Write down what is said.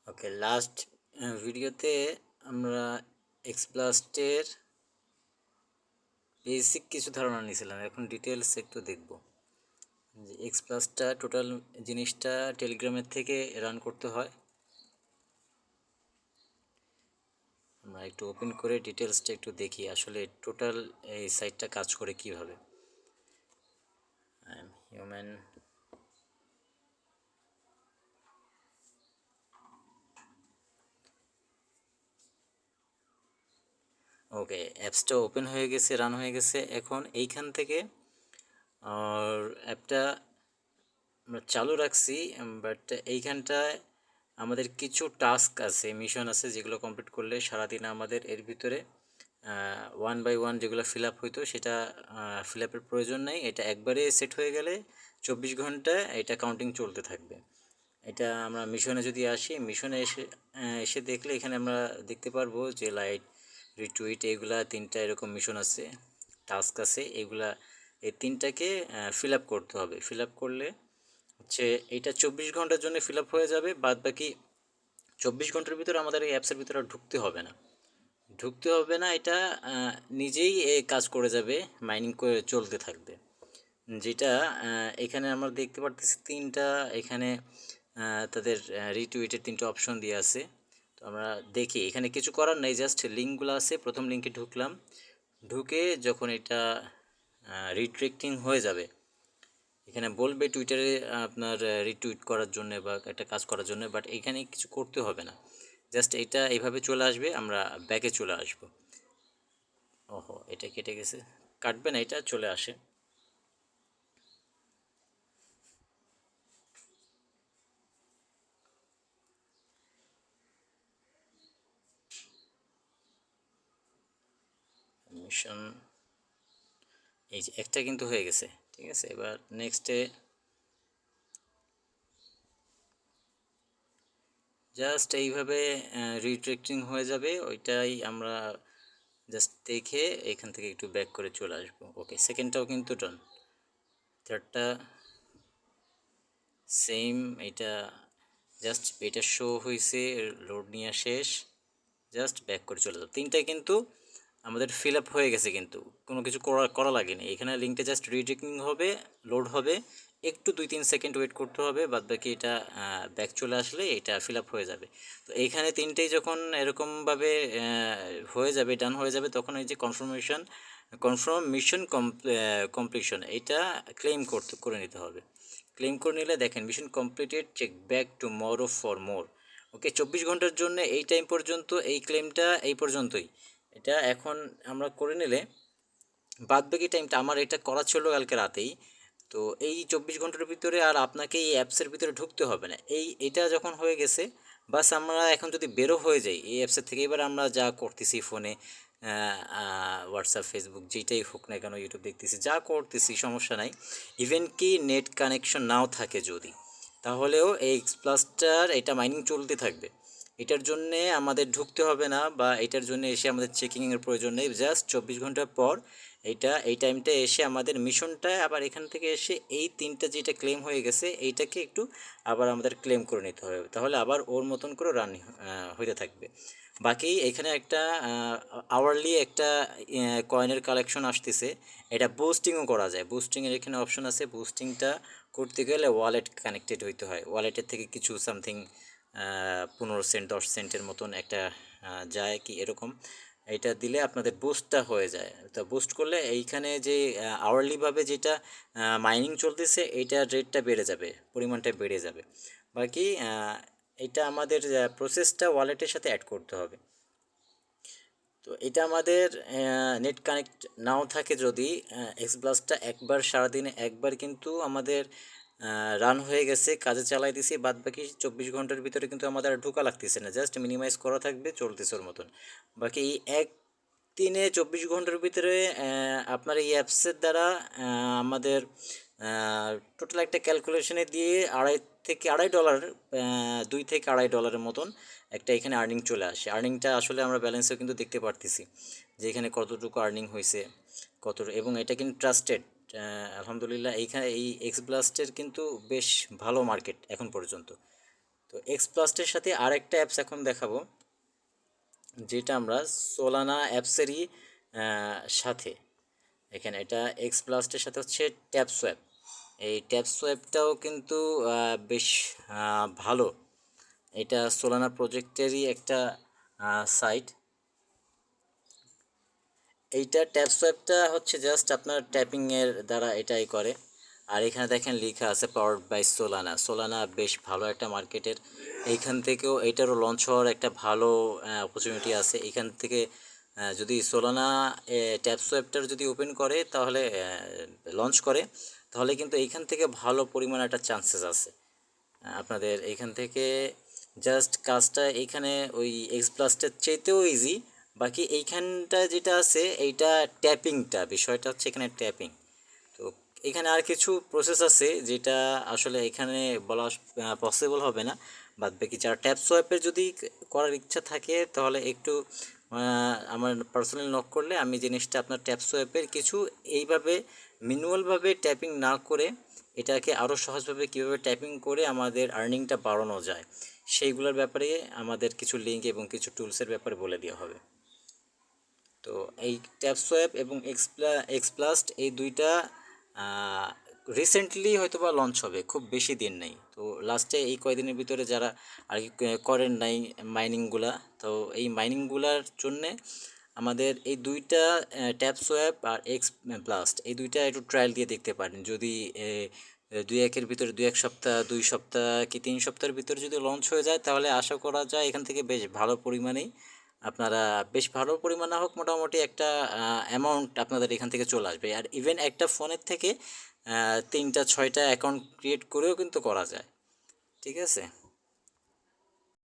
ওকে, last ভিডিওতে আমরা এক্সপ্লাস্টের basic কিছু ধারণা নিয়েছিলাম। এখন ডিটেলস একটু দেখব যে এক্সপ্লাসটা টোটাল জিনিসটা টেলিগ্রামের থেকে রান করতে হয়। আমরা একটু ওপেন করে ডিটেলসটা একটু দেখি আসলে টোটাল এই সাইটটা কাজ করে কিভাবে। হিউম্যান ওকে, অ্যাপসটা ওপেন হয়ে গেছে, রান হয়ে গেছে। এখন এইখান থেকে আর অ্যাপটা আমরা চালু রাখছি, বাট এইখানটায় আমাদের কিছু টাস্ক আছে, মিশন আছে, যেগুলো কমপ্লিট করলে সারাদিন আমাদের এর ভিতরে 1 বাই 1 যেগুলো ফিল আপ হইতো সেটা ফিল আপের প্রয়োজন নেই। এটা একবারে সেট হয়ে গেলে 24 ঘন্টা এটা কাউন্টিং চলতে থাকবে। এটা আমরা মিশনে যদি আসি, মিশনে এসে দেখলে এখানে আমরা দেখতে পারবো যে লাইট, রিটুইট, এগুলা 3টা এরকম মিশন আছে, টাস্ক আছে। এগুলা এই 3টাকে ফিল আপ করতে হবে। ফিল আপ করলে হচ্ছে এইটা 24 ঘন্টার জন্য ফিল আপ হয়ে যাবে। বাদ বাকি 24 ঘন্টার ভিতরে আমাদের এই অ্যাপসের ভিতরে ঢুকতে হবে না। এটা নিজেই কাজ করে যাবে, মাইনিং করে চলতে থাকবে। যেটা এখানে আমরা দেখতে পারতেছি 3টা এখানে তাদের রিটুইটের 3টা অপশন দিয়ে আছে। তো আমরা দেখি, এখানে কিছু করার নেই, জাস্ট লিঙ্কগুলো আছে। প্রথম লিঙ্কে ঢুকলাম, ঢুকে যখন এটা রিট্রেক্টিং হয়ে যাবে, এখানে বলবে টুইটারে আপনার রিটুইট করার জন্য বা একটা কাজ করার জন্য, বাট এখানে কিছু করতে হবে না। জাস্ট এটা এইভাবে চলে আসবে, আমরা ব্যাকে চলে আসব। ওহো, এটা কেটে গেছে, কাটবে না, এটা চলে আসে। মিশন এই যে একটা কিন্তু হয়ে গেছে, ঠিক আছে। এবার নেক্সটে জাস্ট এইভাবে রিট্রেক্টিং হয়ে যাবে, ওইটাই আমরা জাস্ট দেখে এখান থেকে একটু ব্যাক করে চলে আসবো। ওকে, সেকেন্ডটাও কিন্তু ডান, থার্ডটা সেম। এটা জাস্ট এটা শো হয়েছে, লোড নিয়ে শেষ, জাস্ট ব্যাক করে চলে যাবো। 3টায় কিন্তু আমাদের ফিল আপ হয়ে গেছে, কিন্তু কোনো কিছু করা লাগেনি। এখানে লিঙ্কটা জাস্ট রিড্রেক্টিং হবে, লোড হবে, একটু 2-3 সেকেন্ড ওয়েট করতে হবে। বাদ বাকি এটা ব্যাক চলে আসলে এটা ফিল আপ হয়ে যাবে। তো এইখানে 3টেই যখন এরকমভাবে হয়ে যাবে, ডান হয়ে যাবে, তখন এই যে কনফার্ম মিশন কমপ্লিশন, এটা ক্লেম করে নিতে হবে। ক্লেম করে নিলে দেখেন mission completed, check back tomorrow for more. Okay, 24 ঘন্টার জন্য এই টাইম পর্যন্ত এই ক্লেমটা এই পর্যন্তই। এটা এখন আমরা করে নিলে বাদ বাকি টাইমটা, আমার এটা করা ছিল কালকে রাতেই, তো এই 24 ঘন্টার ভিতরে আর আপনাকে এই অ্যাপসের ভিতরে ঢুকতে হবে না। এটা যখন হয়ে গেছে, বাস আমরা এখন যদি বেরো হয়ে যাই এই অ্যাপসের থেকে, এবার আমরা যা করতেছি ফোনে, হোয়াটসঅ্যাপ, ফেসবুক, যেটাই হোক না কেন, ইউটিউব দেখতেছি, যা করতেছি সমস্যা নাই। ইভেন কি নেট কানেকশন নাও থাকে যদি, তাহলেও এই এক্সপ্লাসটার এটা মাইনিং চলতে থাকবে। এটার জন্যে আমাদের ঢুকতে হবে না, বা এটার জন্য এসে আমাদের চেকিংয়ের প্রয়োজন নেই। জাস্ট 24 ঘন্টা পর এই টাইমটা এসে আমাদের মিশনটায় আবার এখান থেকে এসে এই 3টা যেটা ক্লেম হয়ে গেছে এইটাকে একটু আবার আমাদের ক্লেম করে নিতে হবে, তাহলে আবার ওর মতন করে রান হইতে থাকবে। বাকি এখানে একটা আওয়ারলি একটা কয়েনের কালেকশন আসতেছে, এটা বুস্টিংও করা যায়। বুস্টিংয়ের এখানে অপশন আছে, বুস্টিংটা করতে গেলে ওয়ালেট কানেক্টেড হইতে হয়। ওয়ালেটের থেকে কিছু সামথিং 15 সেন্ট 10 সেন্টের মতন একটা যায় কি এরকম, এটা দিলে আপনাদের বুস্টটা হয়ে যায়। তো বুস্ট করলে এইখানে যে আওয়ারলিভাবে যেটা মাইনিং চলতেছে এইটার রেটটা বেড়ে যাবে, পরিমাণটা বেড়ে যাবে। বাকি এটা আমাদের প্রসেসটা ওয়ালেটের সাথে অ্যাড করতে হবে। তো এটা আমাদের নেট কানেক্ট নাও থাকে যদি, এক্সপ্লাসটা একবার সারাদিনে একবার কিন্তু আমাদের রান হয়ে গেছে, কাজে চালাই দিছি, বাদ বাকি 24 ঘন্টার ভিতরে কিন্তু আমাদের আর ঢোকা লাগতেছে না, জাস্ট মিনিমাইজ করা থাকবে, চলতেছে ওর মতন। বাকি এই এক দিনে 24 ঘন্টার ভিতরে আপনার এই অ্যাপসের দ্বারা আমাদের টোটাল একটা ক্যালকুলেশনে দিয়ে $2.5 $2 থেকে $2.5 মতন একটা এখানে আর্নিং চলে আসে। আর্নিংটা আসলে আমরা ব্যালেন্সেও কিন্তু দেখতে পারতেছি যে এখানে কতটুকু আর্নিং হয়েছে, এবং এটা কিন্তু ট্রাস্টেড। আলহামদুলিল্লাহ, এইখানে এই এক্সব্লাস্টের কিন্তু বেশ ভালো মার্কেট এখন পর্যন্ত। তো এক্স প্লাস্টের সাথে আরেকটা অ্যাপস এখন দেখাবো, যেটা আমরা সোলানা অ্যাপসেরই সাথে, এখানে এটা এক্স প্লাস্টের সাথে হচ্ছে ট্যাপ সোয়াপ। এই ট্যাপ সোয়াপটাও কিন্তু বেশ ভালো। এটা সোলানা প্রজেক্টেরই একটা সাইট। এইটা ট্যাপ সোয়াপটা হচ্ছে জাস্ট আপনার ট্যাপিংয়ের দ্বারা এটাই করে। আর এখানে দেখেন লেখা আছে পাওয়ার্ড বাই সোলানা। সোলানা বেশ ভালো একটা মার্কেটের, এইখান থেকেও এইটারও লঞ্চ হওয়ার একটা ভালো অপরচুনিটি আছে। এখান থেকে যদি সোলানা ট্যাপ সোয়াপটার যদি ওপেন করে, তাহলে লঞ্চ করে, তাহলে কিন্তু এইখান থেকে ভালো পরিমাণ একটা চান্সেস আছে আপনাদের। এইখান থেকে জাস্ট কাজটা এইখানে ওই এক্স প্লাসটার চাইতেও ইজি। বাকি এইখানটা যেটা আছে এইটা ট্যাপিংটা, বিষয়টা হচ্ছে এখানে ট্যাপিং। তো এখানে আর কিছু প্রসেস আছে যেটা আসলে এখানে বলা পসিবল হবে না। বাদ বাকি যারা ট্যাপ সোয়াইপের যদি করার ইচ্ছা থাকে, তাহলে একটু আমার পার্সোনালি নক করলে আমি জিনিসটা আপনার ট্যাপ সোয়াইপের কিছু এইভাবে ম্যানুয়ালভাবে ট্যাপিং না করে এটাকে আরও সহজভাবে কীভাবে ট্যাপিং করে আমাদের আর্নিংটা বাড়ানো যায়, সেইগুলোর ব্যাপারে আমাদের কিছু লিঙ্ক এবং কিছু টুলসের ব্যাপারে বলে দেওয়া হবে। তো এই ট্যাপ সোয়াপ এবং এক্সপ্লাস্ট এই দুইটা রিসেন্টলি হয়তো বা লঞ্চ হবে, খুব বেশি দিন নেই। তো লাস্টে এই কয়দিনের ভিতরে যারা আর কি করেন নাই মাইনিংগুলা, তো এই মাইনিংগুলার জন্যে আমাদের এই দুইটা ট্যাপ সোয়াপ আর ব্লাস্ট এই দুইটা একটু ট্রায়াল দিয়ে দেখতে পারেন। যদি দুই একের ভিতরে 2-1 সপ্তাহ, 2 সপ্তাহ কি 3 সপ্তাহের ভিতরে যদি লঞ্চ হয়ে যায়, তাহলে আশা করা যায় এখান থেকে বেশ ভালো পরিমাণেই আপনারা, বেশ ভালো পরিমাণ না হোক মোটামুটি একটা অ্যামাউন্ট আপনাদের এখান থেকে চলে আসবে। আর ইভেন একটা ফোনের থেকে 3টা 6টা অ্যাকাউন্ট ক্রিয়েট করেও কিন্তু করা যায়। ঠিক আছে।